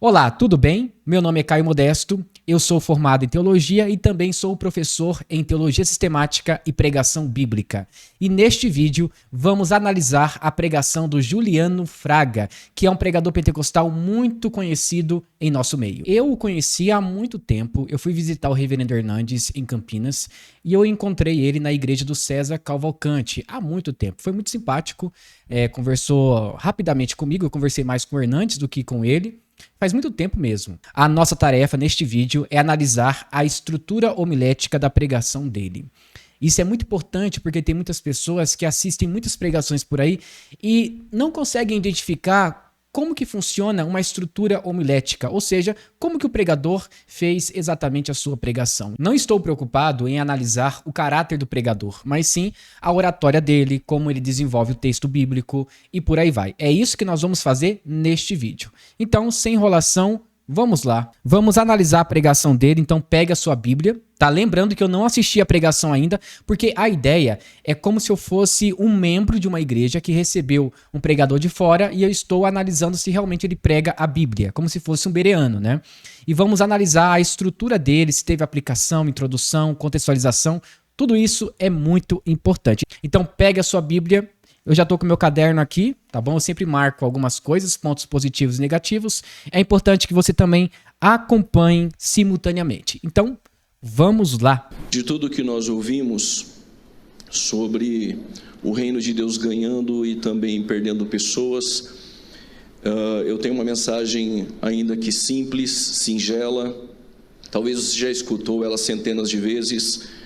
Olá, tudo bem? Meu nome é Caio Modesto, eu sou formado em teologia e também sou professor em teologia sistemática e pregação bíblica. E neste vídeo vamos analisar a pregação do Juliano Fraga, que é um pregador pentecostal muito conhecido em nosso meio. Eu o conheci há muito tempo, eu fui visitar o Reverendo Hernandes em Campinas e eu encontrei ele na igreja do César Cavalcante há muito tempo. Foi muito simpático, conversou rapidamente comigo, eu conversei mais com o Hernandes do que com ele. Faz muito tempo mesmo. A nossa tarefa neste vídeo é analisar a estrutura homilética da pregação dele. Isso é muito importante porque tem muitas pessoas que assistem muitas pregações por aí e não conseguem identificar como que funciona uma estrutura homilética, ou seja, como que o pregador fez exatamente a sua pregação. Não estou preocupado em analisar o caráter do pregador, mas sim a oratória dele, como ele desenvolve o texto bíblico e por aí vai. É isso que nós vamos fazer neste vídeo. Então, sem enrolação, vamos lá. Vamos analisar a pregação dele, então pega a sua Bíblia, tá? Lembrando que eu não assisti a pregação ainda, porque a ideia é como se eu fosse um membro de uma igreja que recebeu um pregador de fora e eu estou analisando se realmente ele prega a Bíblia, como se fosse um bereano, né? E vamos analisar a estrutura dele, se teve aplicação, introdução, contextualização, tudo isso é muito importante. Então pega a sua Bíblia. Eu já estou com o meu caderno aqui, tá bom? Eu sempre marco algumas coisas, pontos positivos e negativos. É importante que você também acompanhe simultaneamente. Então, vamos lá. De tudo que nós ouvimos sobre o reino de Deus ganhando e também perdendo pessoas, eu tenho uma mensagem ainda que simples, singela. Talvez você já escutou ela centenas de vezes.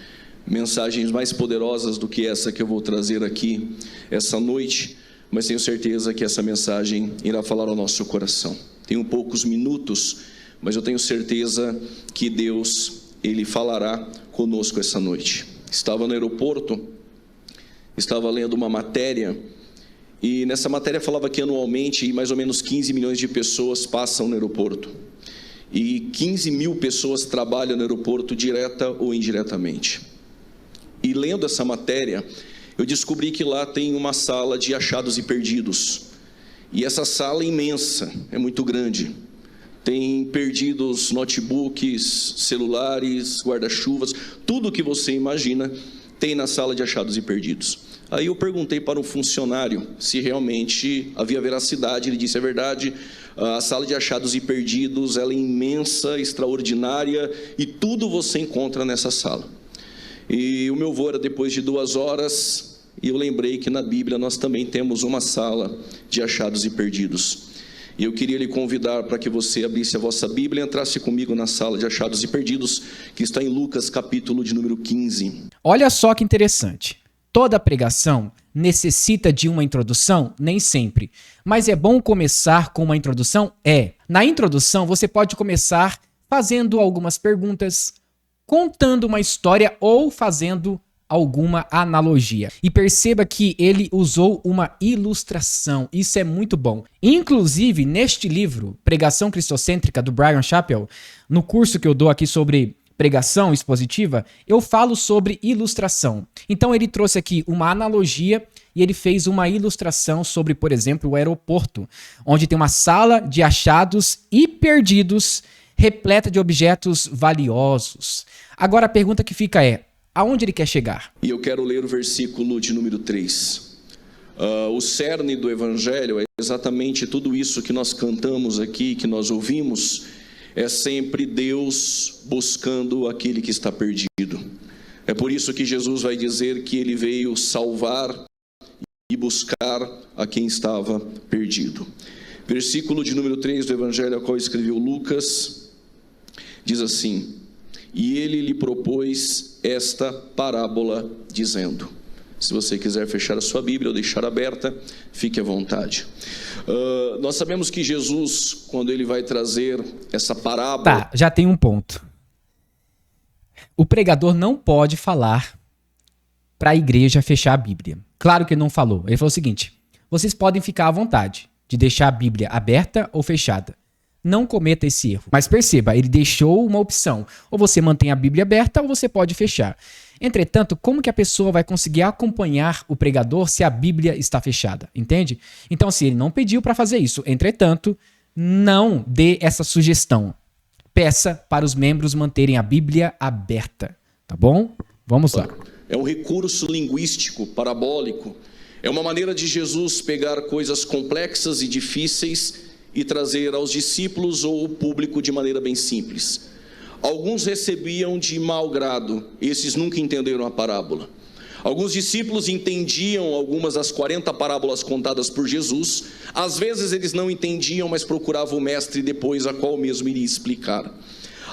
Mensagens mais poderosas do que essa que eu vou trazer aqui essa noite, mas tenho certeza que essa mensagem irá falar ao nosso coração. Tenho poucos minutos, mas eu tenho certeza que Deus, Ele falará conosco essa noite. Estava no aeroporto, estava lendo uma matéria, e nessa matéria falava que anualmente mais ou menos 15 milhões de pessoas passam no aeroporto. E 15 mil pessoas trabalham no aeroporto direta ou indiretamente. E lendo essa matéria, eu descobri que lá tem uma sala de achados e perdidos. E essa sala é imensa, é muito grande. Tem perdidos notebooks, celulares, guarda-chuvas, tudo o que você imagina tem na sala de achados e perdidos. Aí eu perguntei para um funcionário se realmente havia veracidade. Ele disse: é verdade, a sala de achados e perdidos ela é imensa, extraordinária, e tudo você encontra nessa sala. E o meu voo era depois de 2 horas, e eu lembrei que na Bíblia nós também temos uma sala de achados e perdidos. E eu queria lhe convidar para que você abrisse a vossa Bíblia e entrasse comigo na sala de achados e perdidos, que está em Lucas, capítulo de número 15. Olha só que interessante. Toda pregação necessita de uma introdução? Nem sempre. Mas é bom começar com uma introdução? É. Na introdução, você pode começar fazendo algumas perguntas, contando uma história ou fazendo alguma analogia. E perceba que ele usou uma ilustração. Isso é muito bom. Inclusive, neste livro, Pregação Cristocêntrica, do Bryan Chapell, no curso que eu dou aqui sobre pregação expositiva, eu falo sobre ilustração. Então ele trouxe aqui uma analogia e ele fez uma ilustração sobre, por exemplo, o aeroporto, onde tem uma sala de achados e perdidos repleta de objetos valiosos. Agora a pergunta que fica é: aonde ele quer chegar? E eu quero ler o versículo de número 3. O cerne do Evangelho é exatamente tudo isso que nós cantamos aqui, que nós ouvimos. É sempre Deus buscando aquele que está perdido. É por isso que Jesus vai dizer que Ele veio salvar e buscar a quem estava perdido. Versículo de número 3 do Evangelho ao qual escreveu Lucas, diz assim: e ele lhe propôs esta parábola, dizendo... Se você quiser fechar a sua Bíblia ou deixar aberta, fique à vontade. Nós sabemos que Jesus, quando ele vai trazer essa parábola... Tá, já tem um ponto. O pregador não pode falar para a igreja fechar a Bíblia. Claro que ele não falou. Ele falou o seguinte: vocês podem ficar à vontade de deixar a Bíblia aberta ou fechada. Não cometa esse erro. Mas perceba, ele deixou uma opção. Ou você mantém a Bíblia aberta ou você pode fechar. Entretanto, como que a pessoa vai conseguir acompanhar o pregador se a Bíblia está fechada? Entende? Então, se ele não pediu para fazer isso, entretanto, não dê essa sugestão. Peça para os membros manterem a Bíblia aberta, tá bom? Vamos lá. É um recurso linguístico parabólico. É uma maneira de Jesus pegar coisas complexas e difíceis e trazer aos discípulos ou ao público de maneira bem simples. Alguns recebiam de mau grado, esses nunca entenderam a parábola. Alguns discípulos entendiam algumas das 40 parábolas contadas por Jesus. Às vezes eles não entendiam, mas procuravam o mestre depois, a qual mesmo iria explicar.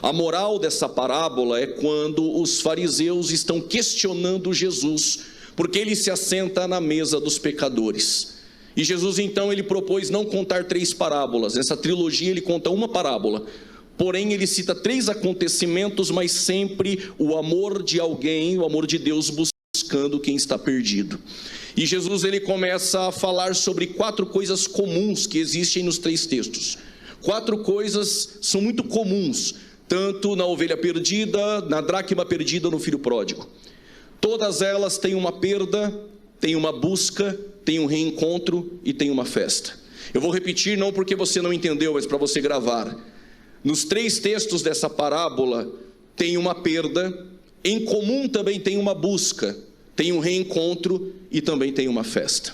A moral dessa parábola é quando os fariseus estão questionando Jesus, porque ele se assenta na mesa dos pecadores. E Jesus então ele propôs não contar 3 parábolas. Nessa trilogia ele conta uma parábola. Porém ele cita 3 acontecimentos, mas sempre o amor de alguém, o amor de Deus buscando quem está perdido. E Jesus ele começa a falar sobre 4 coisas comuns que existem nos 3 textos. 4 coisas são muito comuns, tanto na ovelha perdida, na dracma perdida, no filho pródigo. Todas elas têm uma perda, têm uma busca, têm um reencontro e têm uma festa. Eu vou repetir não porque você não entendeu, mas para você gravar. Nos 3 textos dessa parábola tem uma perda, em comum também tem uma busca, tem um reencontro e também tem uma festa.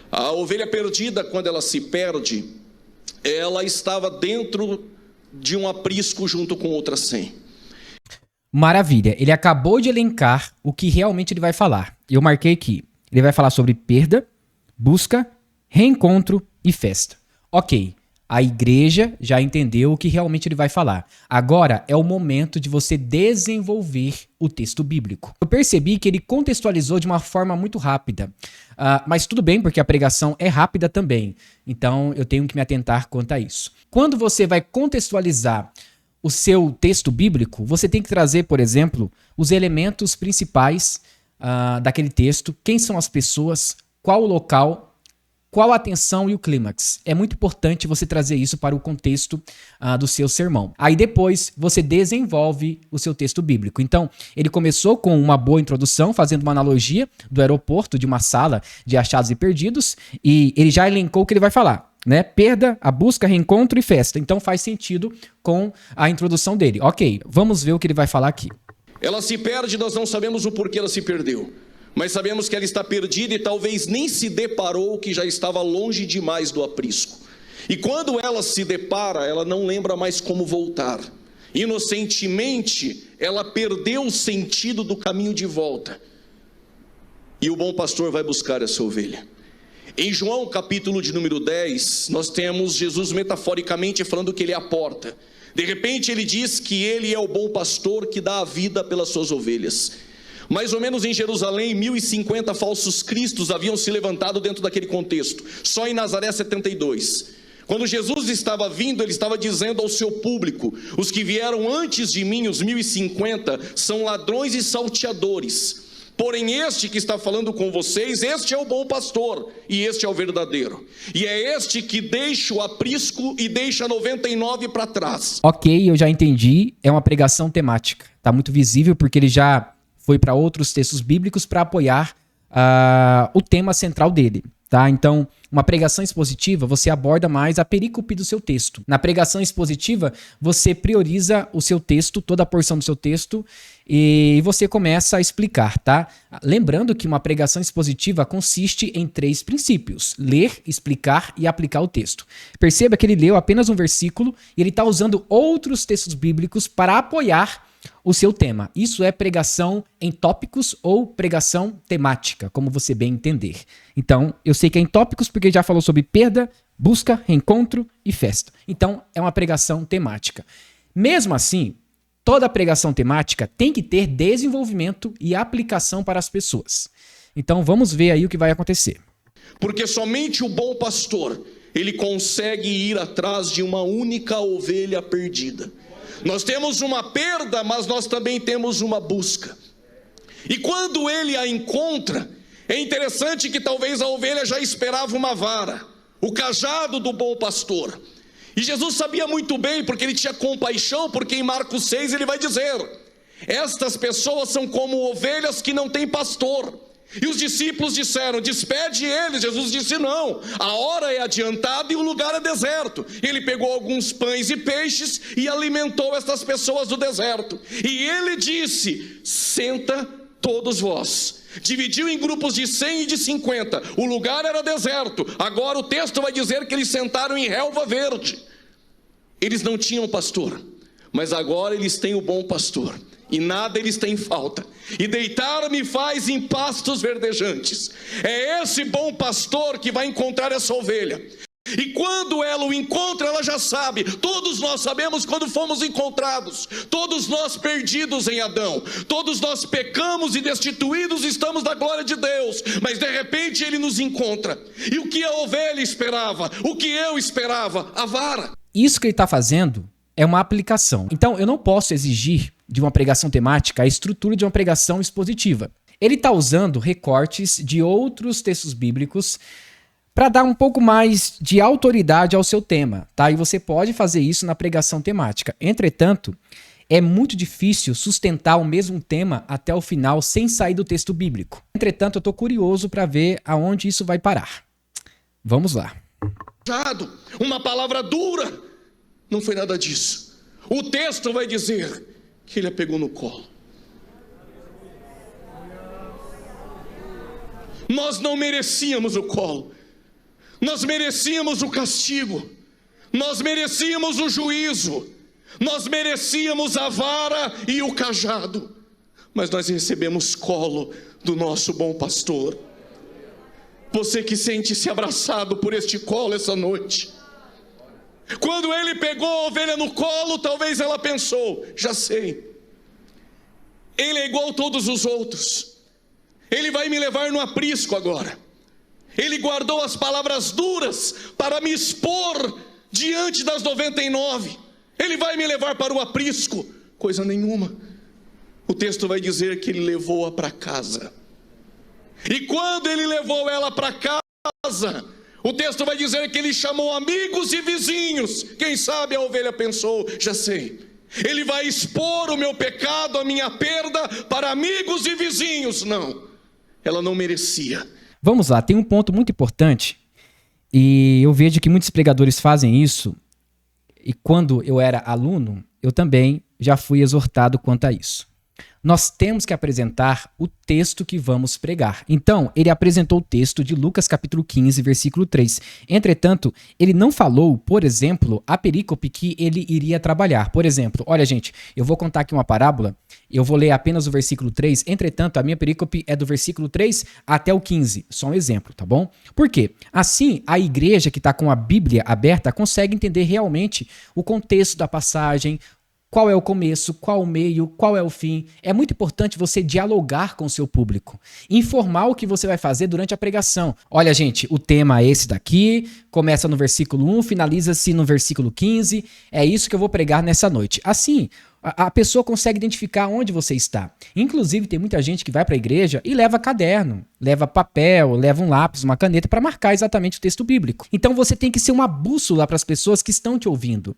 A ovelha perdida, quando ela se perde, ela estava dentro de um aprisco junto com outras 100. Maravilha, ele acabou de elencar o que realmente ele vai falar. Eu marquei aqui, ele vai falar sobre perda, busca, reencontro e festa. Ok, a igreja já entendeu o que realmente ele vai falar. Agora é o momento de você desenvolver o texto bíblico. Eu percebi que ele contextualizou de uma forma muito rápida. Mas tudo bem, porque a pregação é rápida também. Então eu tenho que me atentar quanto a isso. Quando você vai contextualizar o seu texto bíblico, você tem que trazer, por exemplo, os elementos principais daquele texto, quem são as pessoas, qual o local, qual a atenção e o clímax. É muito importante você trazer isso para o contexto do seu sermão. Aí depois você desenvolve o seu texto bíblico. Então, ele começou com uma boa introdução, fazendo uma analogia do aeroporto, de uma sala de achados e perdidos, e ele já elencou o que ele vai falar, né? Perda, a busca, reencontro e festa. Então faz sentido com a introdução dele. Ok, vamos ver o que ele vai falar aqui. Ela se perde, nós não sabemos o porquê ela se perdeu. Mas sabemos que ela está perdida e talvez nem se deparou que já estava longe demais do aprisco. E quando ela se depara, ela não lembra mais como voltar. Inocentemente, ela perdeu o sentido do caminho de volta. E o bom pastor vai buscar essa ovelha. Em João, capítulo de número 10, nós temos Jesus metaforicamente falando que ele é a porta. De repente ele diz que ele é o bom pastor que dá a vida pelas suas ovelhas. Mais ou menos em Jerusalém, 1050 falsos cristos haviam se levantado dentro daquele contexto. Só em Nazaré, 72. Quando Jesus estava vindo, ele estava dizendo ao seu público: os que vieram antes de mim, os 1050, são ladrões e salteadores. Porém este que está falando com vocês, este é o bom pastor, e este é o verdadeiro. E é este que deixa o aprisco e deixa 99 para trás. Ok, eu já entendi. É uma pregação temática. Está muito visível porque ele já foi para outros textos bíblicos para apoiar o tema central dele, tá? Então, uma pregação expositiva, você aborda mais a perícope do seu texto. Na pregação expositiva, você prioriza o seu texto, toda a porção do seu texto, e você começa a explicar, tá? Lembrando que uma pregação expositiva consiste em 3 princípios: ler, explicar e aplicar o texto. Perceba que ele leu apenas um versículo e ele está usando outros textos bíblicos para apoiar o seu tema. Isso é pregação em tópicos ou pregação temática, como você bem entender. Então, eu sei que é em tópicos porque já falou sobre perda, busca, reencontro e festa. Então, é uma pregação temática. Mesmo assim, toda pregação temática tem que ter desenvolvimento e aplicação para as pessoas. Então, vamos ver aí o que vai acontecer. Porque somente o bom pastor, ele consegue ir atrás de uma única ovelha perdida. Nós temos uma perda, mas nós também temos uma busca. E quando ele a encontra, é interessante que talvez a ovelha já esperava uma vara, o cajado do bom pastor. E Jesus sabia muito bem, porque ele tinha compaixão, porque em Marcos 6 ele vai dizer: estas pessoas são como ovelhas que não têm pastor. E os discípulos disseram: despede eles. Jesus disse: não, a hora é adiantada e o lugar é deserto. Ele pegou alguns pães e peixes e alimentou essas pessoas do deserto. E ele disse: senta todos vós. Dividiu em grupos de 100 e de 50. O lugar era deserto. Agora o texto vai dizer que eles sentaram em relva verde. Eles não tinham pastor, mas agora eles têm o bom pastor, e nada eles têm falta. E deitar-me faz em pastos verdejantes. É esse bom pastor que vai encontrar essa ovelha. E quando ela o encontra, ela já sabe. Todos nós sabemos quando fomos encontrados. Todos nós perdidos em Adão. Todos nós pecamos e destituídos estamos da glória de Deus. Mas de repente ele nos encontra. E o que a ovelha esperava? O que eu esperava? A vara. Isso que ele está fazendo é uma aplicação. Então eu não posso exigir de uma pregação temática a estrutura de uma pregação expositiva. Ele está usando recortes de outros textos bíblicos para dar um pouco mais de autoridade ao seu tema, tá? E você pode fazer isso na pregação temática. Entretanto, é muito difícil sustentar o mesmo tema até o final sem sair do texto bíblico. Entretanto, eu estou curioso para ver aonde isso vai parar. Vamos lá. Uma palavra dura. Não foi nada disso. O texto vai dizer que ele a pegou no colo. Nós não merecíamos o colo. Nós merecíamos o castigo. Nós merecíamos o juízo. Nós merecíamos a vara e o cajado. Mas nós recebemos colo do nosso bom pastor. Você que sente-se abraçado por este colo essa noite. Quando ele pegou a ovelha no colo, talvez ela pensou: já sei, ele é igual a todos os outros. Ele vai me levar no aprisco agora. Ele guardou as palavras duras para me expor diante das 99. Ele vai me levar para o aprisco. Coisa nenhuma. O texto vai dizer que ele levou-a para casa. E quando ele levou ela para casa, o texto vai dizer que ele chamou amigos e vizinhos. Quem sabe a ovelha pensou: já sei, ele vai expor o meu pecado, a minha perda para amigos e vizinhos. Não, ela não merecia. Vamos lá, tem um ponto muito importante, e eu vejo que muitos pregadores fazem isso, e quando eu era aluno, eu também já fui exortado quanto a isso. Nós temos que apresentar o texto que vamos pregar. Então, ele apresentou o texto de Lucas capítulo 15, versículo 3. Entretanto, ele não falou, por exemplo, a perícope que ele iria trabalhar. Por exemplo, olha gente, eu vou contar aqui uma parábola, eu vou ler apenas o versículo 3. Entretanto, a minha perícope é do versículo 3 até o 15. Só um exemplo, tá bom? Por quê? Assim, a igreja que está com a Bíblia aberta consegue entender realmente o contexto da passagem, qual é o começo, qual o meio, qual é o fim. É muito importante você dialogar com o seu público, informar o que você vai fazer durante a pregação. Olha, gente, o tema é esse daqui, começa no versículo 1, finaliza-se no versículo 15, é isso que eu vou pregar nessa noite. Assim, a pessoa consegue identificar onde você está. Inclusive, tem muita gente que vai para a igreja e leva caderno, leva papel, leva um lápis, uma caneta para marcar exatamente o texto bíblico. Então, você tem que ser uma bússola para as pessoas que estão te ouvindo.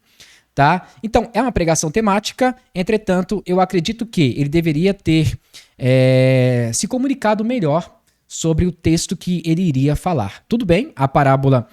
Tá? Então, é uma pregação temática, entretanto, eu acredito que ele deveria ter se comunicado melhor sobre o texto que ele iria falar. Tudo bem, a parábola,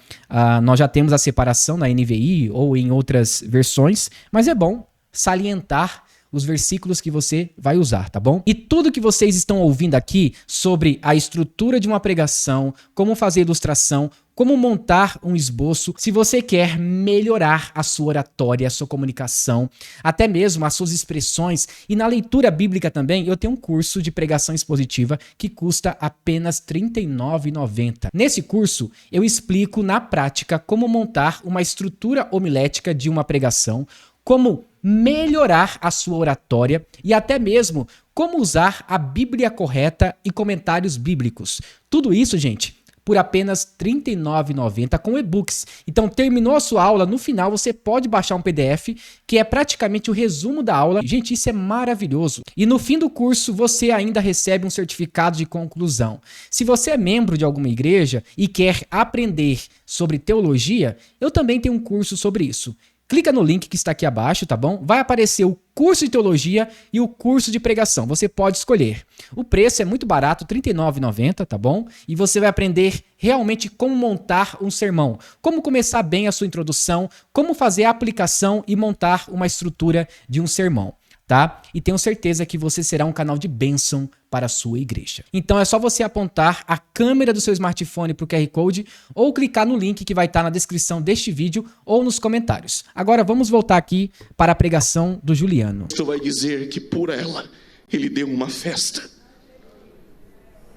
nós já temos a separação na NVI ou em outras versões, mas é bom salientar os versículos que você vai usar, tá bom? E tudo que vocês estão ouvindo aqui sobre a estrutura de uma pregação, como fazer ilustração, como montar um esboço, se você quer melhorar a sua oratória, a sua comunicação, até mesmo as suas expressões, e na leitura bíblica também, eu tenho um curso de pregação expositiva que custa apenas R$ 39,90. Nesse curso, eu explico na prática como montar uma estrutura homilética de uma pregação, como melhorar a sua oratória e até mesmo como usar a Bíblia correta e comentários bíblicos. Tudo isso, gente, por apenas R$ 39,90 com e-books. Então, terminou a sua aula, no final você pode baixar um PDF, que é praticamente o resumo da aula. Gente, isso é maravilhoso. E no fim do curso, você ainda recebe um certificado de conclusão. Se você é membro de alguma igreja e quer aprender sobre teologia, eu também tenho um curso sobre isso. clica no link que está aqui abaixo, tá bom? Vai aparecer o curso de teologia e o curso de pregação. Você pode escolher. O preço é muito barato, R$ 39,90, tá bom? E você vai aprender realmente como montar um sermão, como começar bem a sua introdução, como fazer a aplicação e montar uma estrutura de um sermão, tá? E tenho certeza que você será um canal de bênção para a sua igreja. Então é só você apontar a câmera do seu smartphone para o QR Code ou clicar no link que vai estar na descrição deste vídeo ou nos comentários. Agora vamos voltar aqui para a pregação do Juliano. Tu vai dizer que por ela ele deu uma festa.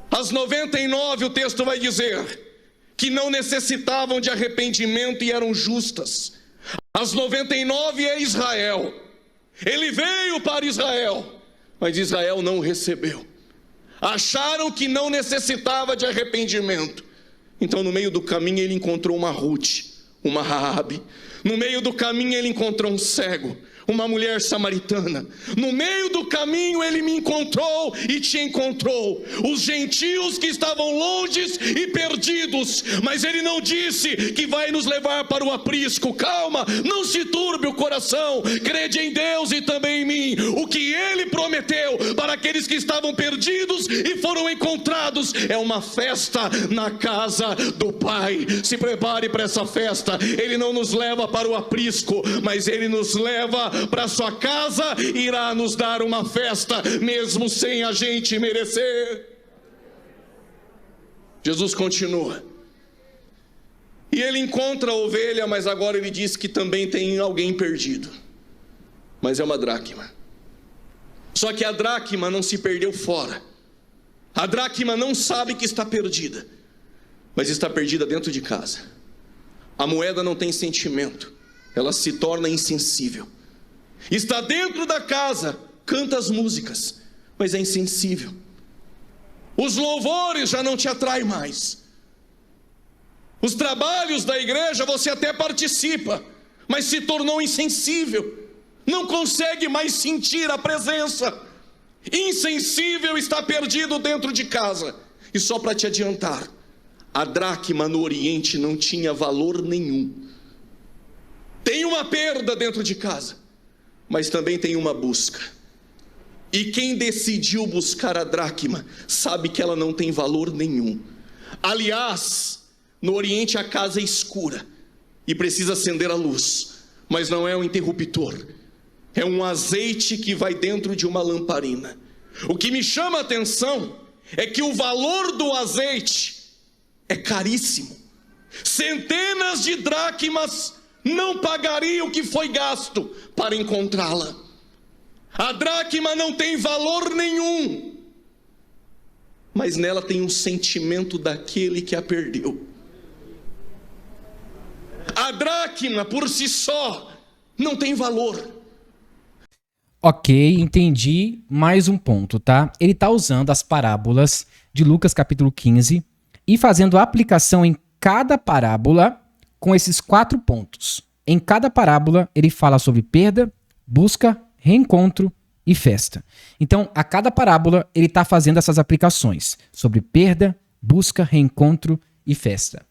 As 99, o texto vai dizer que não necessitavam de arrependimento e eram justas. As 99 é Israel. Ele veio para Israel, mas Israel não o recebeu. Acharam que não necessitava de arrependimento. Então no meio do caminho ele encontrou uma Ruth, uma Raabe. No meio do caminho ele encontrou um cego, uma mulher samaritana. No meio do caminho ele me encontrou e te encontrou. Os gentios que estavam longes e perdidos. Mas ele não disse que vai nos levar para o aprisco. Calma, não se turbe o coração. Crede em Deus e também em mim. O que ele prometeu para aqueles que estavam perdidos e foram encontrados é uma festa na casa do Pai. Se prepare para essa festa. Ele não nos leva para o aprisco, mas ele nos leva para sua casa, irá nos dar uma festa, mesmo sem a gente merecer. Jesus continua. E ele encontra a ovelha, mas agora ele diz que também tem alguém perdido. Mas é uma dracma. Só que a dracma não se perdeu fora. A dracma não sabe que está perdida, mas está perdida dentro de casa. A moeda não tem sentimento, ela se torna insensível. Está dentro da casa, canta as músicas, mas é insensível. Os louvores já não te atraem mais. Os trabalhos da igreja você até participa, mas se tornou insensível. Não consegue mais sentir a presença. Insensível, está perdido dentro de casa. E só para te adiantar, a dracma no Oriente não tinha valor nenhum. Tem uma perda dentro de casa, mas também tem uma busca. E quem decidiu buscar a dracma sabe que ela não tem valor nenhum. Aliás, no Oriente a casa é escura e precisa acender a luz, mas não é um interruptor, é um azeite que vai dentro de uma lamparina. O que me chama a atenção é que o valor do azeite é caríssimo. Centenas de dracmas não pagaria o que foi gasto para encontrá-la. A dracma não tem valor nenhum, mas nela tem um sentimento daquele que a perdeu. A dracma por si só não tem valor. Ok, entendi mais um ponto, tá? Ele está usando as parábolas de Lucas capítulo 15 e fazendo a aplicação em cada parábola com esses 4 pontos. Em cada parábola, ele fala sobre perda, busca, reencontro e festa. Então, a cada parábola, ele está fazendo essas aplicações sobre perda, busca, reencontro e festa.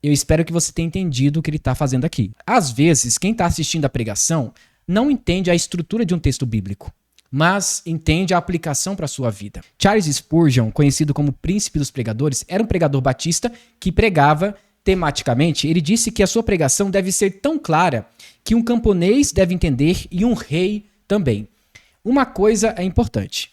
Eu espero que você tenha entendido o que ele está fazendo aqui. Às vezes, quem está assistindo a pregação não entende a estrutura de um texto bíblico, mas entende a aplicação para a sua vida. Charles Spurgeon, conhecido como príncipe dos pregadores, era um pregador batista que pregava tematicamente. Ele disse que a sua pregação deve ser tão clara que um camponês deve entender e um rei também. Uma coisa é importante.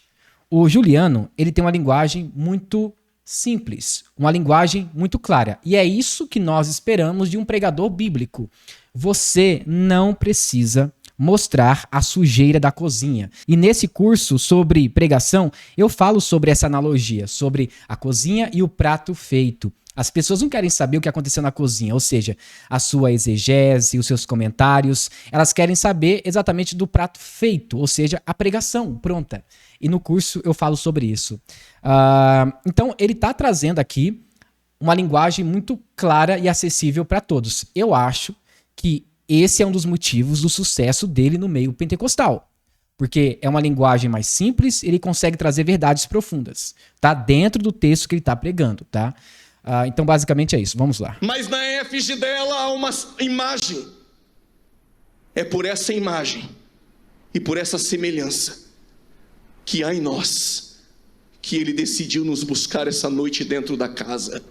O Juliano, ele tem uma linguagem muito simples, uma linguagem muito clara. E é isso que nós esperamos de um pregador bíblico. Você não precisa mostrar a sujeira da cozinha. E nesse curso sobre pregação, eu falo sobre essa analogia, sobre a cozinha e o prato feito. As pessoas não querem saber o que aconteceu na cozinha, ou seja, a sua exegese, os seus comentários. Elas querem saber exatamente do prato feito, ou seja, a pregação pronta. E no curso eu falo sobre isso. Então, ele está trazendo aqui uma linguagem muito clara e acessível para todos. Eu acho que esse é um dos motivos do sucesso dele no meio pentecostal. Porque é uma linguagem mais simples, ele consegue trazer verdades profundas, tá? Dentro do texto que ele está pregando, tá? Então, basicamente é isso. Vamos lá. Mas na efígie dela há uma imagem. É por essa imagem e por essa semelhança que há em nós, que Ele decidiu nos buscar essa noite dentro da casa.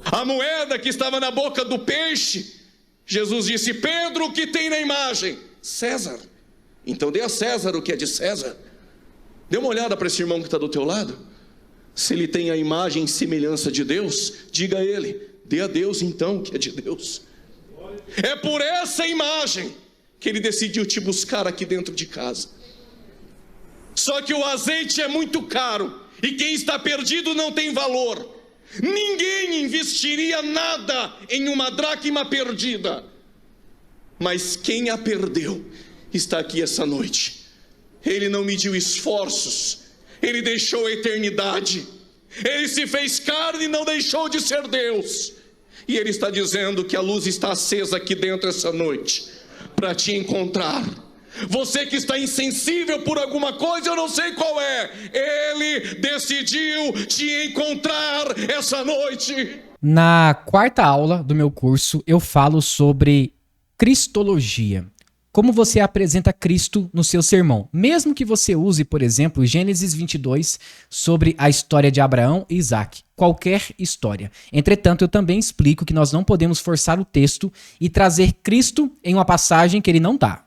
A moeda que estava na boca do peixe, Jesus disse: Pedro, o que tem na imagem? César. Então dê a César o que é de César. Dê uma olhada para esse irmão que está do teu lado. Se ele tem a imagem e semelhança de Deus, diga a ele: dê a Deus então o que é de Deus. É por essa imagem que Ele decidiu te buscar aqui dentro de casa. Só que o azeite é muito caro, e quem está perdido não tem valor. Ninguém investiria nada em uma dracma perdida. Mas quem a perdeu está aqui essa noite. Ele não mediu esforços, Ele deixou a eternidade, Ele se fez carne e não deixou de ser Deus. E Ele está dizendo que a luz está acesa aqui dentro essa noite, para te encontrar. Você que está insensível por alguma coisa, eu não sei qual é, Ele decidiu te encontrar essa noite. Na quarta aula do meu curso, eu falo sobre cristologia. Como você apresenta Cristo no seu sermão. Mesmo que você use, por exemplo, Gênesis 22, sobre a história de Abraão e Isaac. Qualquer história. Entretanto, eu também explico que nós não podemos forçar o texto e trazer Cristo em uma passagem que ele não dá.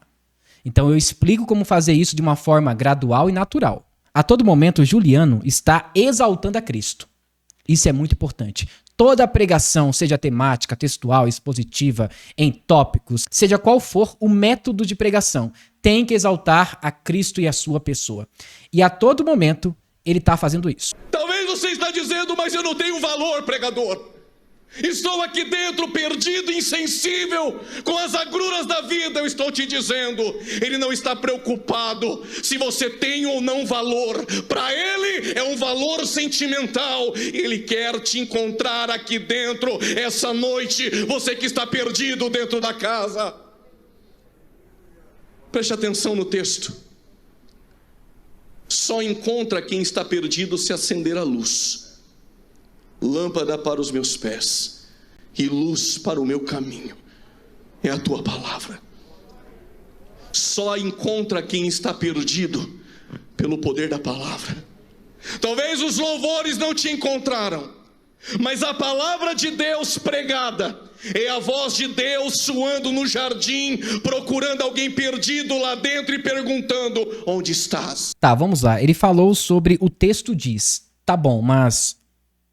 Então eu explico como fazer isso de uma forma gradual e natural. A todo momento, Juliano está exaltando a Cristo. Isso é muito importante. Toda a pregação, seja temática, textual, expositiva, em tópicos, seja qual for o método de pregação, tem que exaltar a Cristo e a sua pessoa. E a todo momento, ele está fazendo isso. Talvez você está dizendo: mas eu não tenho valor, pregador. Estou aqui dentro perdido, insensível, com as agruras da vida. Eu estou te dizendo, Ele não está preocupado se você tem ou não valor. Para Ele é um valor sentimental. Ele quer te encontrar aqui dentro essa noite, você que está perdido dentro da casa. Preste atenção no texto. Só encontra quem está perdido se acender a luz. Lâmpada para os meus pés e luz para o meu caminho é a tua palavra. Só encontra quem está perdido pelo poder da palavra. Talvez os louvores não te encontraram, mas a palavra de Deus pregada é a voz de Deus soando no jardim, procurando alguém perdido lá dentro e perguntando: onde estás? Tá, vamos lá. Ele falou sobre o texto diz. Tá bom, mas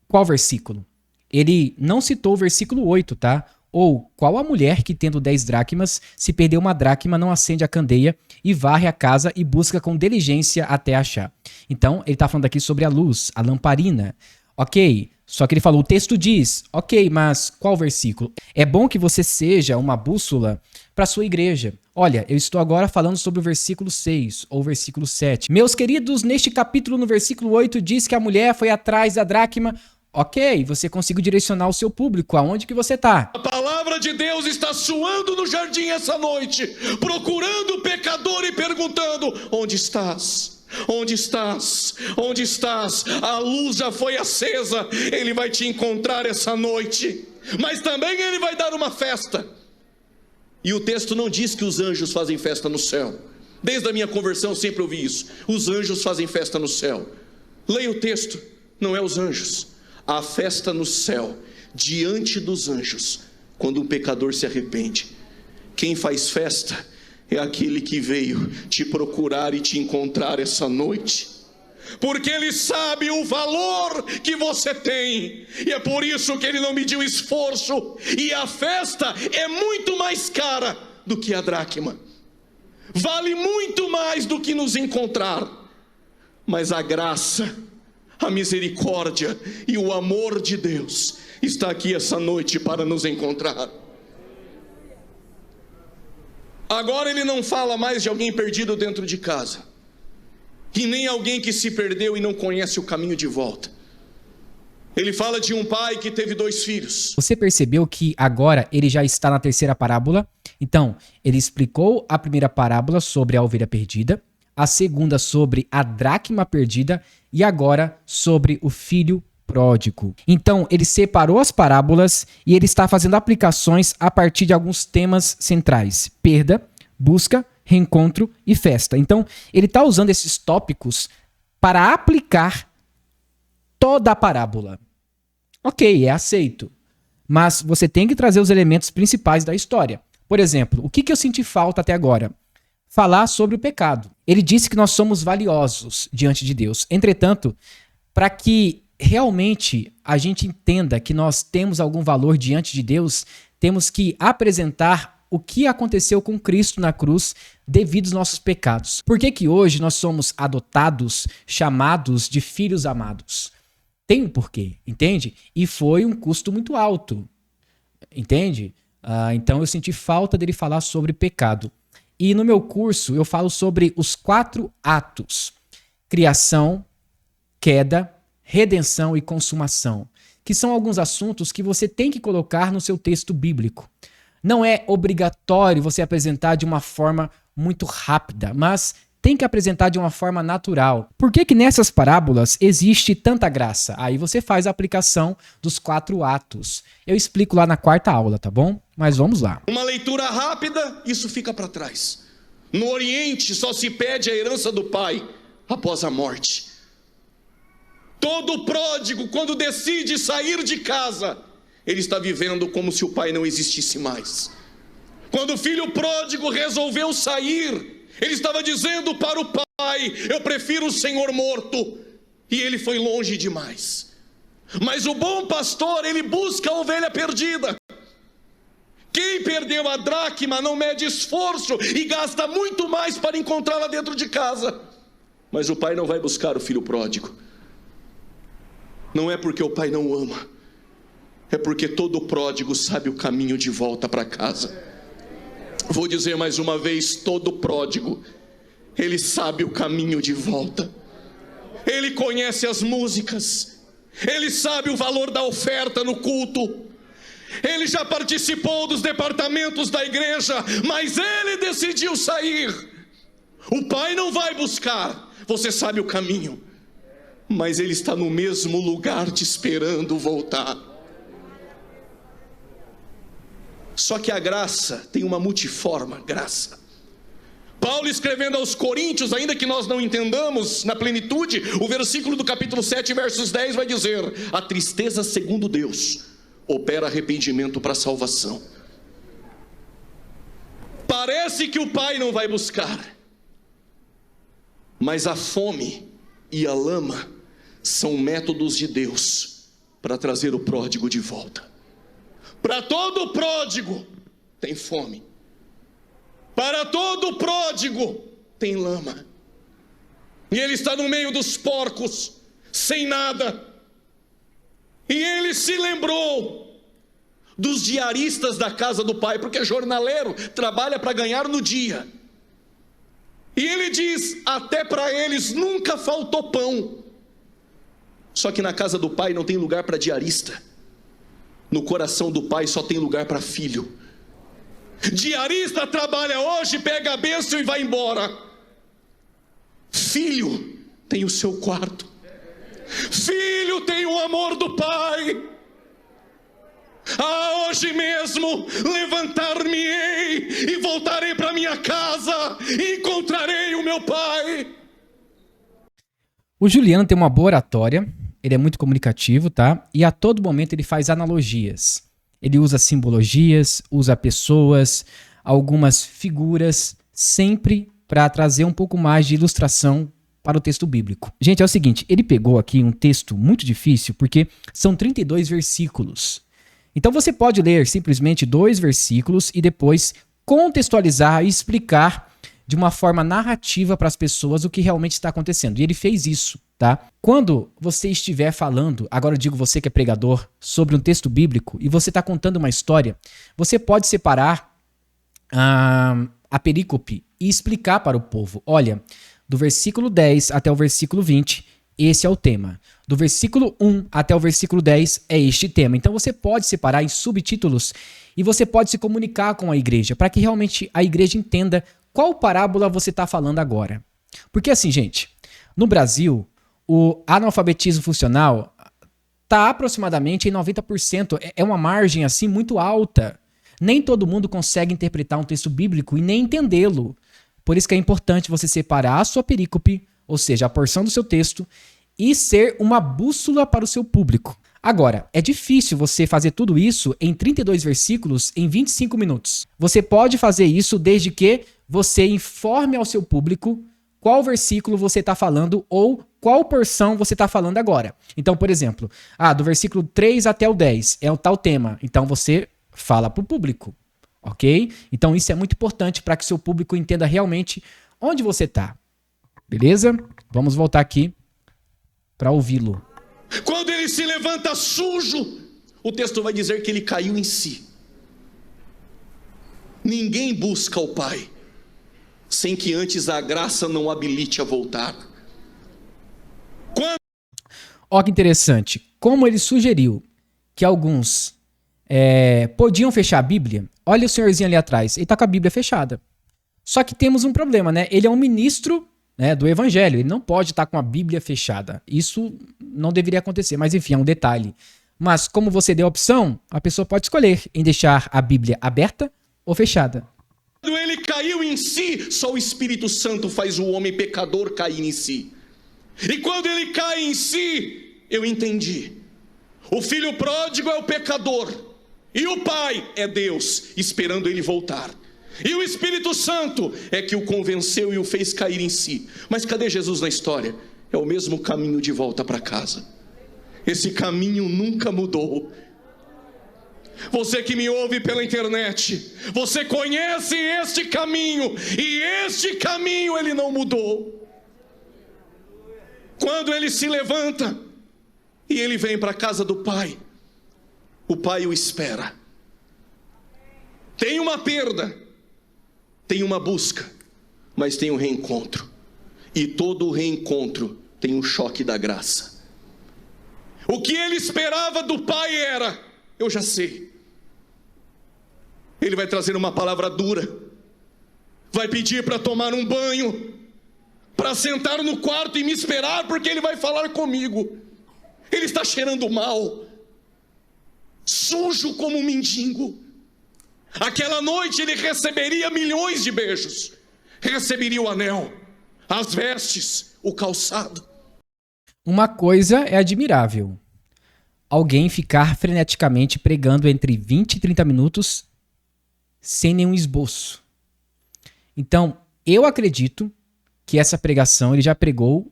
qual versículo? Ele não citou o versículo 8, tá? Ou, qual a mulher que tendo 10 dracmas, se perder uma dracma, não acende a candeia e varre a casa e busca com diligência até achar? Então, ele tá falando aqui sobre a luz, a lamparina. Ok, só que ele falou, o texto diz, ok, mas qual versículo? É bom que você seja uma bússola para sua igreja. Olha, eu estou agora falando sobre o versículo 6 ou versículo 7. Meus queridos, neste capítulo, no versículo 8, diz que a mulher foi atrás da dracma. Ok, você conseguiu direcionar o seu público, aonde que você está? A palavra de Deus está soando no jardim essa noite, procurando o pecador e perguntando: onde estás? Onde estás? Onde estás? A luz já foi acesa, Ele vai te encontrar essa noite, mas também Ele vai dar uma festa. E o texto não diz que os anjos fazem festa no céu. Desde a minha conversão eu sempre ouvi isso. Os anjos fazem festa no céu. Leia o texto, não é os anjos. A festa no céu, diante dos anjos, quando um pecador se arrepende. Quem faz festa é aquele que veio te procurar e te encontrar essa noite, porque Ele sabe o valor que você tem, e é por isso que Ele não mediu esforço. E a festa é muito mais cara do que a dracma, vale muito mais do que nos encontrar. Mas a graça, a misericórdia e o amor de Deus está aqui essa noite para nos encontrar. Agora Ele não fala mais de alguém perdido dentro de casa, e nem alguém que se perdeu e não conhece o caminho de volta. Ele fala de um pai que teve 2 filhos. Você percebeu que agora ele já está na terceira parábola? Então, ele explicou a primeira parábola sobre a ovelha perdida, a segunda sobre a dracma perdida e agora sobre o filho pródigo. Então, ele separou as parábolas e ele está fazendo aplicações a partir de alguns temas centrais: perda, busca, reencontro e festa. Então, ele está usando esses tópicos para aplicar toda a parábola. Ok, é aceito. Mas você tem que trazer os elementos principais da história. Por exemplo, o que eu senti falta até agora? Falar sobre o pecado. Ele disse que nós somos valiosos diante de Deus. Entretanto, para que realmente a gente entenda que nós temos algum valor diante de Deus, temos que apresentar o que aconteceu com Cristo na cruz devido aos nossos pecados. Por que hoje nós somos adotados, chamados de filhos amados? Tem um porquê, entende? E foi um custo muito alto, entende? Então eu senti falta dele falar sobre pecado. E no meu curso eu falo sobre os 4 atos: criação, queda, redenção e consumação, que são alguns assuntos que você tem que colocar no seu texto bíblico. Não é obrigatório você apresentar de uma forma muito rápida, mas tem que apresentar de uma forma natural. Por que nessas parábolas existe tanta graça? Aí você faz a aplicação dos 4 atos. Eu explico lá na 4ª aula, tá bom? Mas vamos lá. Uma leitura rápida, isso fica para trás. No Oriente só se pede a herança do pai após a morte. Todo pródigo, quando decide sair de casa, ele está vivendo como se o pai não existisse mais. Quando o filho pródigo resolveu sair, ele estava dizendo para o pai: eu prefiro o Senhor morto. E ele foi longe demais. Mas o bom pastor, ele busca a ovelha perdida. Quem perdeu a dracma não mede esforço e gasta muito mais para encontrá-la dentro de casa. Mas o pai não vai buscar o filho pródigo. Não é porque o pai não ama, é porque todo pródigo sabe o caminho de volta para casa. Vou dizer mais uma vez: todo pródigo, ele sabe o caminho de volta. Ele conhece as músicas, ele sabe o valor da oferta no culto, ele já participou dos departamentos da igreja, mas ele decidiu sair. O pai não vai buscar, você sabe o caminho, mas ele está no mesmo lugar te esperando voltar. Só que a graça tem uma multiforma graça. Paulo, escrevendo aos Coríntios, ainda que nós não entendamos na plenitude, o versículo do capítulo 7, versos 10 vai dizer: a tristeza segundo Deus opera arrependimento para a salvação. Parece que o pai não vai buscar, mas a fome e a lama são métodos de Deus para trazer o pródigo de volta. Para todo pródigo tem fome. Para todo pródigo tem lama. E ele está no meio dos porcos, sem nada. E ele se lembrou dos diaristas da casa do pai, porque jornaleiro trabalha para ganhar no dia. E ele diz: até para eles nunca faltou pão. Só que na casa do pai não tem lugar para diarista. No coração do pai só tem lugar para filho. Diarista trabalha hoje, pega a bênção e vai embora. Filho tem o seu quarto. Filho tem o amor do pai. Hoje mesmo levantar-me-ei e voltarei para minha casa e encontrarei o meu pai. O Juliano tem uma boa oratória. Ele é muito comunicativo, tá? E a todo momento ele faz analogias. Ele usa simbologias, usa pessoas, algumas figuras, sempre para trazer um pouco mais de ilustração para o texto bíblico. Gente, é o seguinte, ele pegou aqui um texto muito difícil, porque são 32 versículos. Então você pode ler simplesmente 2 versículos e depois contextualizar e explicar de uma forma narrativa para as pessoas o que realmente está acontecendo. E ele fez isso, tá? Quando você estiver falando, agora eu digo você que é pregador, sobre um texto bíblico e você está contando uma história, você pode separar a perícope e explicar para o povo: olha, do versículo 10 até o versículo 20, esse é o tema. Do versículo 1 até o versículo 10 é este tema. Então você pode separar em subtítulos e você pode se comunicar com a igreja para que realmente a igreja entenda qual parábola você está falando agora. Porque assim, gente, no Brasil, o analfabetismo funcional está aproximadamente em 90%. É uma margem assim muito alta. Nem todo mundo consegue interpretar um texto bíblico e nem entendê-lo. Por isso que é importante você separar a sua perícope, ou seja, a porção do seu texto, e ser uma bússola para o seu público. Agora, é difícil você fazer tudo isso em 32 versículos em 25 minutos. Você pode fazer isso desde que você informe ao seu público qual versículo você está falando ou qual porção você está falando agora. Então, por exemplo, do versículo 3 até o 10 é o tal tema. Então, você fala para o público, ok? Então, isso é muito importante para que seu público entenda realmente onde você está. Beleza? Vamos voltar aqui para ouvi-lo. Quando ele se levanta sujo, o texto vai dizer que ele caiu em si. Ninguém busca o Pai sem que antes a graça não habilite a voltar. Olha que interessante. Como ele sugeriu que alguns podiam fechar a Bíblia, olha o senhorzinho ali atrás, ele está com a Bíblia fechada. Só que temos um problema, né? Ele é um ministro, né, do Evangelho, ele não pode estar com a Bíblia fechada. Isso não deveria acontecer, mas enfim, é um detalhe. Mas como você deu a opção, a pessoa pode escolher em deixar a Bíblia aberta ou fechada. Quando ele caiu em si, só o Espírito Santo faz o homem pecador cair em si. E quando ele cai em si, eu entendi. O filho pródigo é o pecador, e o pai é Deus, esperando ele voltar. E o Espírito Santo é que o convenceu e o fez cair em si. Mas cadê Jesus na história? É o mesmo caminho de volta para casa. Esse caminho nunca mudou. Você que me ouve pela internet, você conhece este caminho, e este caminho ele não mudou. Quando ele se levanta e ele vem para a casa do Pai, o Pai o espera. Tem uma perda, tem uma busca, mas tem um reencontro. E todo reencontro tem um choque da graça. O que ele esperava do Pai era: eu já sei. Ele vai trazer uma palavra dura, vai pedir para tomar um banho, para sentar no quarto e me esperar, porque ele vai falar comigo. Ele está cheirando mal, sujo como um mendigo. Aquela noite ele receberia milhões de beijos, receberia o anel, as vestes, o calçado. Uma coisa é admirável: alguém ficar freneticamente pregando entre 20 e 30 minutos sem nenhum esboço. Então, eu acredito que essa pregação ele já pregou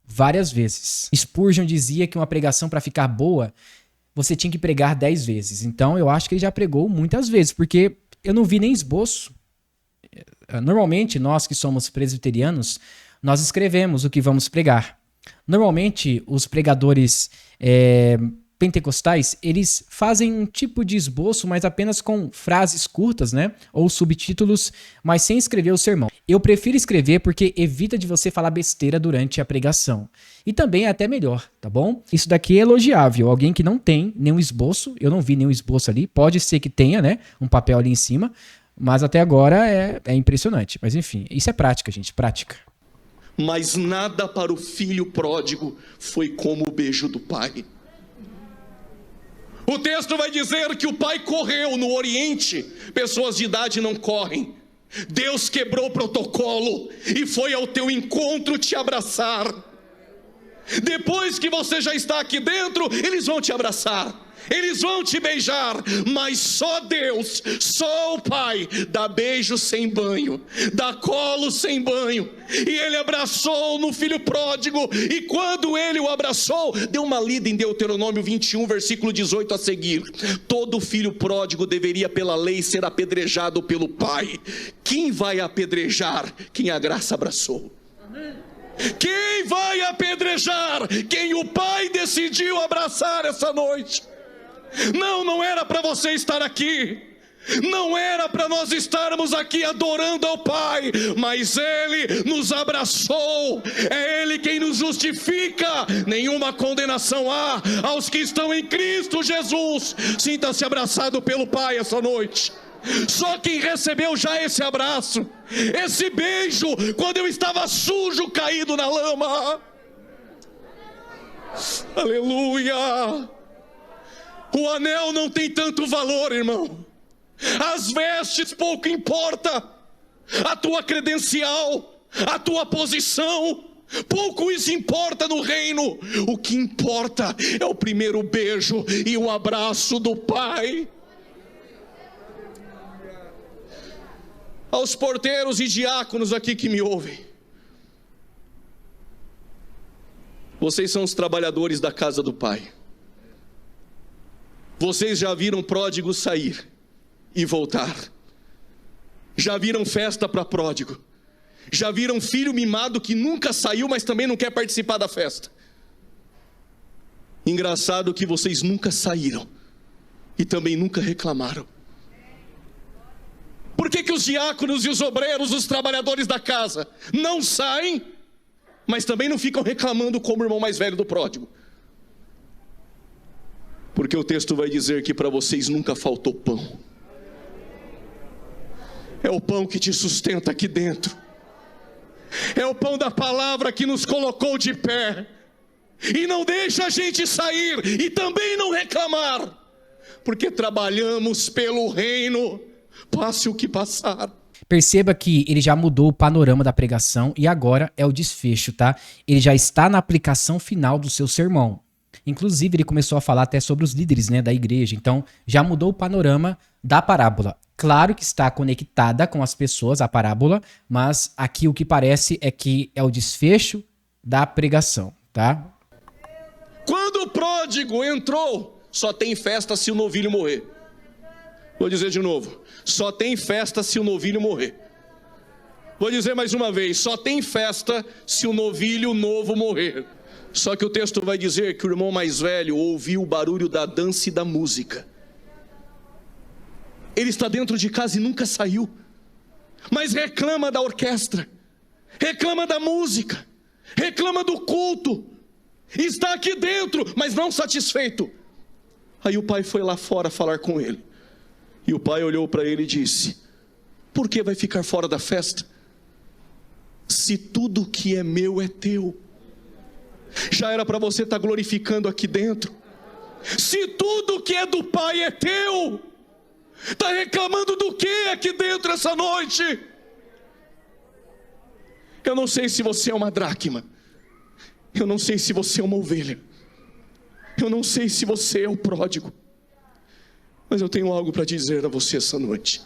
várias vezes. Spurgeon dizia que uma pregação, para ficar boa, você tinha que pregar 10 vezes. Então, eu acho que ele já pregou muitas vezes, porque eu não vi nem esboço. Normalmente, nós que somos presbiterianos, nós escrevemos o que vamos pregar. Normalmente, os pregadores pentecostais, eles fazem um tipo de esboço, mas apenas com frases curtas, né? Ou subtítulos, mas sem escrever o sermão. Eu prefiro escrever porque evita de você falar besteira durante a pregação. E também é até melhor, tá bom? Isso daqui é elogiável. Alguém que não tem nenhum esboço, eu não vi nenhum esboço ali, pode ser que tenha, né? Um papel ali em cima, mas até agora é impressionante. Mas enfim, isso é prática, gente, prática. Mas nada para o filho pródigo foi como o beijo do pai. O texto vai dizer que o pai correu. No Oriente, pessoas de idade não correm. Deus quebrou o protocolo e foi ao teu encontro te abraçar. Depois que você já está aqui dentro, eles vão te abraçar, eles vão te beijar, mas só Deus, só o Pai dá beijo sem banho, dá colo sem banho. E ele abraçou no filho pródigo, e quando ele o abraçou, deu uma lida em Deuteronômio 21, versículo 18 a seguir. Todo filho pródigo deveria pela lei ser apedrejado pelo pai. Quem vai apedrejar quem a graça abraçou? Quem vai apedrejar quem o pai decidiu abraçar essa noite? Não era para você estar aqui, não era para nós estarmos aqui adorando ao Pai, mas Ele nos abraçou, é Ele quem nos justifica. Nenhuma condenação há aos que estão em Cristo Jesus. Sinta-se abraçado pelo Pai essa noite. Só quem recebeu já esse abraço, esse beijo, quando eu estava sujo, caído na lama. Aleluia! O anel não tem tanto valor, irmão. As vestes pouco importa. A tua credencial, a tua posição, pouco isso importa no reino. O que importa é o primeiro beijo e o abraço do Pai. Aos porteiros e diáconos aqui que me ouvem, vocês são os trabalhadores da casa do Pai. Vocês já viram pródigo sair e voltar. Já viram festa para pródigo. Já viram filho mimado que nunca saiu, mas também não quer participar da festa. Engraçado que vocês nunca saíram e também nunca reclamaram. Por que os diáconos e os obreiros, os trabalhadores da casa, não saem, mas também não ficam reclamando como o irmão mais velho do pródigo? Porque o texto vai dizer que para vocês nunca faltou pão. É o pão que te sustenta aqui dentro. É o pão da palavra que nos colocou de pé. E não deixa a gente sair e também não reclamar. Porque trabalhamos pelo reino, passe o que passar. Perceba que ele já mudou o panorama da pregação e agora é o desfecho, tá? Ele já está na aplicação final do seu sermão. Inclusive, ele começou a falar até sobre os líderes, né, da igreja. Então, já mudou o panorama da parábola. Claro que está conectada com as pessoas, a parábola, mas aqui o que parece é que é o desfecho da pregação, tá? Quando o pródigo entrou, só tem festa se o novilho morrer. Vou dizer de novo, só tem festa se o novilho morrer. Vou dizer mais uma vez, só tem festa se o novilho novo morrer. Só que o texto vai dizer que o irmão mais velho ouviu o barulho da dança e da música. Ele está dentro de casa e nunca saiu, mas reclama da orquestra, reclama da música, reclama do culto. Está aqui dentro, mas não satisfeito. Aí o pai foi lá fora falar com ele. E o pai olhou para ele e disse: por que vai ficar fora da festa? Se tudo que é meu é teu. Já era para você estar glorificando aqui dentro. Se tudo que é do Pai é teu, está reclamando do que aqui dentro essa noite? Eu não sei se você é uma dracma. Eu não sei se você é uma ovelha. Eu não sei se você é o pródigo. Mas eu tenho algo para dizer a você essa noite.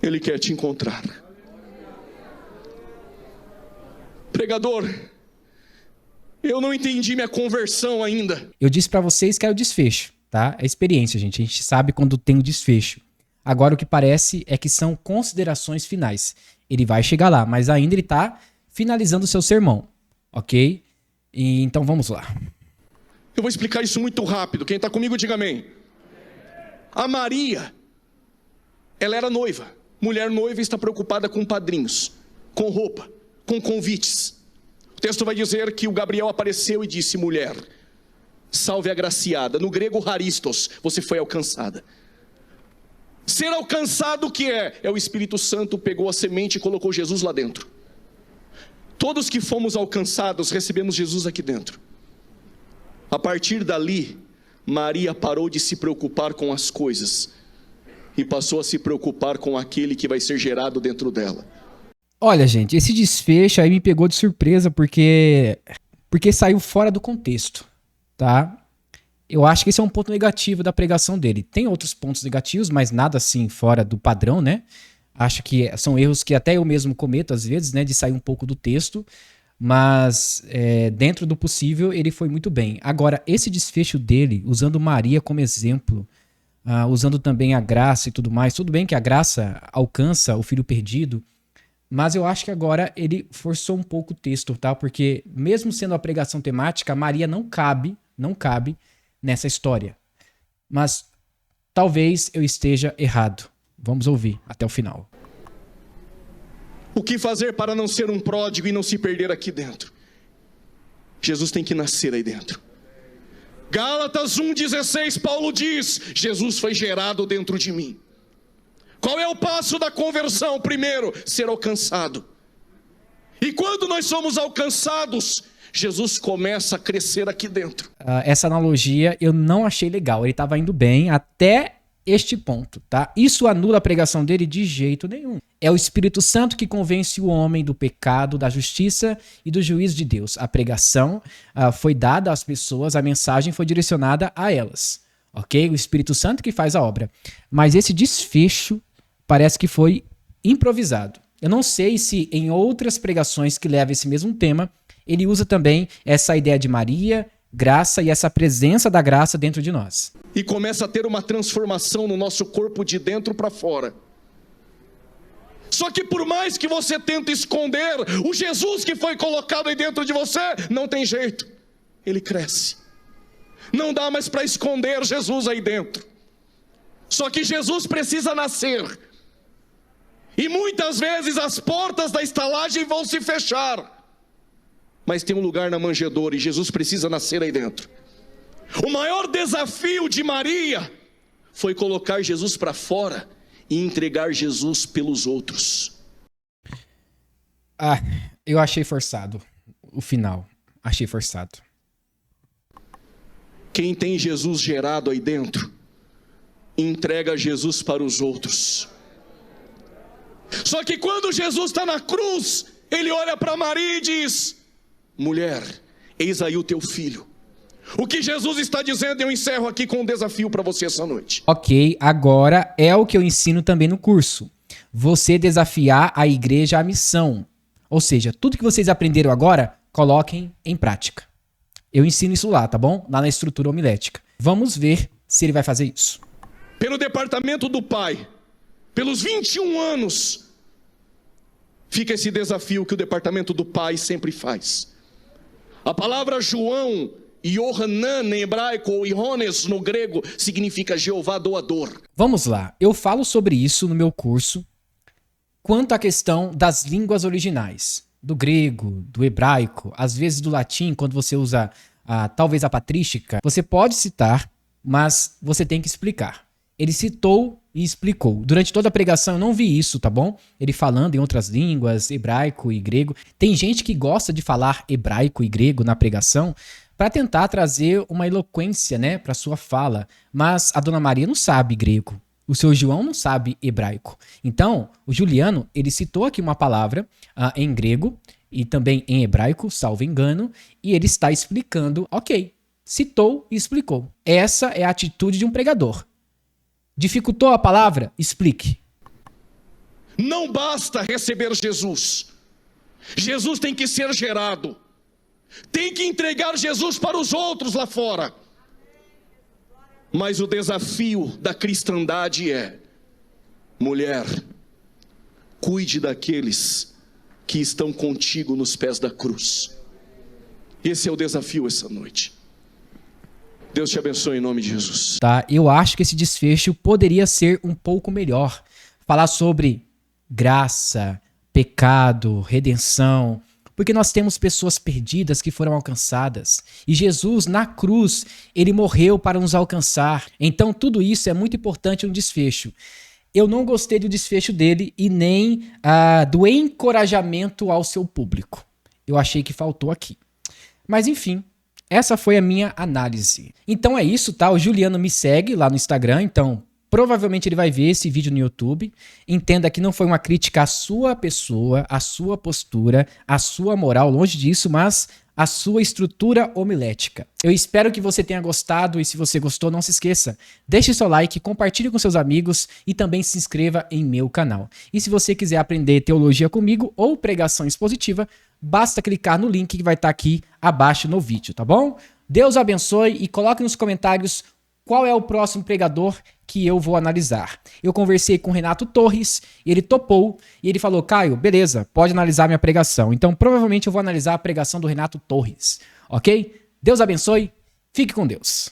Ele quer te encontrar. Pregador, eu não entendi minha conversão ainda. Eu disse pra vocês que é o desfecho, tá? É experiência, gente. A gente sabe quando tem o desfecho. Agora o que parece é que são considerações finais. Ele vai chegar lá, mas ainda ele tá finalizando o seu sermão, ok? Então vamos lá. Eu vou explicar isso muito rápido. Quem tá comigo, diga amém. A Maria, ela era noiva. Mulher noiva está preocupada com padrinhos, com roupa, com convites. O texto vai dizer que o Gabriel apareceu e disse: mulher, salve agraciada. No grego, haristos, você foi alcançada. Ser alcançado o que é? É o Espírito Santo pegou a semente e colocou Jesus lá dentro. Todos que fomos alcançados, recebemos Jesus aqui dentro. A partir dali, Maria parou de se preocupar com as coisas e passou a se preocupar com aquele que vai ser gerado dentro dela. Olha, gente, esse desfecho aí me pegou de surpresa porque saiu fora do contexto, tá? Eu acho que esse é um ponto negativo da pregação dele. Tem outros pontos negativos, mas nada assim fora do padrão, né? Acho que são erros que até eu mesmo cometo às vezes, né? De sair um pouco do texto, mas dentro do possível ele foi muito bem. Agora, esse desfecho dele, usando Maria como exemplo, usando também a graça e tudo mais, tudo bem que a graça alcança o filho perdido, mas eu acho que agora ele forçou um pouco o texto, tá? Porque mesmo sendo a pregação temática, Maria não cabe nessa história. Mas talvez eu esteja errado. Vamos ouvir até o final. O que fazer para não ser um pródigo e não se perder aqui dentro? Jesus tem que nascer aí dentro. Gálatas 1,16, Paulo diz: Jesus foi gerado dentro de mim. Qual é o passo da conversão? Primeiro, ser alcançado. E quando nós somos alcançados, Jesus começa a crescer aqui dentro. Essa analogia eu não achei legal. Ele estava indo bem até este ponto, tá? Isso anula a pregação dele de jeito nenhum. É o Espírito Santo que convence o homem do pecado, da justiça e do juízo de Deus. A pregação foi dada às pessoas, a mensagem foi direcionada a elas, ok? O Espírito Santo que faz a obra. Mas esse desfecho parece que foi improvisado. Eu não sei se em outras pregações que levam esse mesmo tema, ele usa também essa ideia de Maria, graça e essa presença da graça dentro de nós. E começa a ter uma transformação no nosso corpo de dentro para fora. Só que por mais que você tente esconder o Jesus que foi colocado aí dentro de você, não tem jeito. Ele cresce. Não dá mais para esconder Jesus aí dentro. Só que Jesus precisa nascer. E muitas vezes as portas da estalagem vão se fechar. Mas tem um lugar na manjedoura e Jesus precisa nascer aí dentro. O maior desafio de Maria foi colocar Jesus para fora e entregar Jesus pelos outros. Eu achei forçado o final. Achei forçado. Quem tem Jesus gerado aí dentro, entrega Jesus para os outros. Só que quando Jesus está na cruz, ele olha para Maria e diz: mulher, eis aí o teu filho. O que Jesus está dizendo, eu encerro aqui com um desafio para você essa noite. Ok, agora é o que eu ensino também no curso. Você desafiar a igreja à missão. Ou seja, tudo que vocês aprenderam agora, coloquem em prática. Eu ensino isso lá, tá bom? Lá na estrutura homilética. Vamos ver se ele vai fazer isso. Pelo departamento do Pai, pelos 21 anos, fica esse desafio que o departamento do Pai sempre faz. A palavra João, Yohanan em hebraico ou Iones no grego, significa Jeová doador. Vamos lá, eu falo sobre isso no meu curso quanto à questão das línguas originais, do grego, do hebraico, às vezes do latim, quando você usa talvez a patrística, você pode citar, mas você tem que explicar. Ele citou e explicou. Durante toda a pregação eu não vi isso, tá bom? Ele falando em outras línguas, hebraico e grego. Tem gente que gosta de falar hebraico e grego na pregação para tentar trazer uma eloquência, né, para sua fala. Mas a Dona Maria não sabe grego. O seu João não sabe hebraico. Então, o Juliano, ele citou aqui uma palavra em grego e também em hebraico, salvo engano, e ele está explicando, ok, citou e explicou. Essa é a atitude de um pregador. Dificultou a palavra? Explique. Não basta receber Jesus. Jesus tem que ser gerado. Tem que entregar Jesus para os outros lá fora. Mas o desafio da cristandade é: mulher, cuide daqueles que estão contigo nos pés da cruz. Esse é o desafio essa noite. Deus te abençoe em nome de Jesus. Tá, eu acho que esse desfecho poderia ser um pouco melhor. Falar sobre graça, pecado, redenção, porque nós temos pessoas perdidas que foram alcançadas. E Jesus, na cruz, ele morreu para nos alcançar. Então, tudo isso é muito importante no desfecho. Eu não gostei do desfecho dele e nem do encorajamento ao seu público. Eu achei que faltou aqui. Mas, enfim, essa foi a minha análise. Então é isso, tá? O Juliano me segue lá no Instagram, então provavelmente ele vai ver esse vídeo no YouTube. Entenda que não foi uma crítica à sua pessoa, à sua postura, à sua moral, longe disso, mas à sua estrutura homilética. Eu espero que você tenha gostado e se você gostou, não se esqueça, deixe seu like, compartilhe com seus amigos e também se inscreva em meu canal. E se você quiser aprender teologia comigo ou pregação expositiva, basta clicar no link que vai estar aqui abaixo no vídeo, tá bom? Deus abençoe e coloque nos comentários qual é o próximo pregador que eu vou analisar. Eu conversei com o Renato Torres, ele topou e ele falou: Caio, beleza, pode analisar minha pregação. Então provavelmente eu vou analisar a pregação do Renato Torres, ok? Deus abençoe, fique com Deus.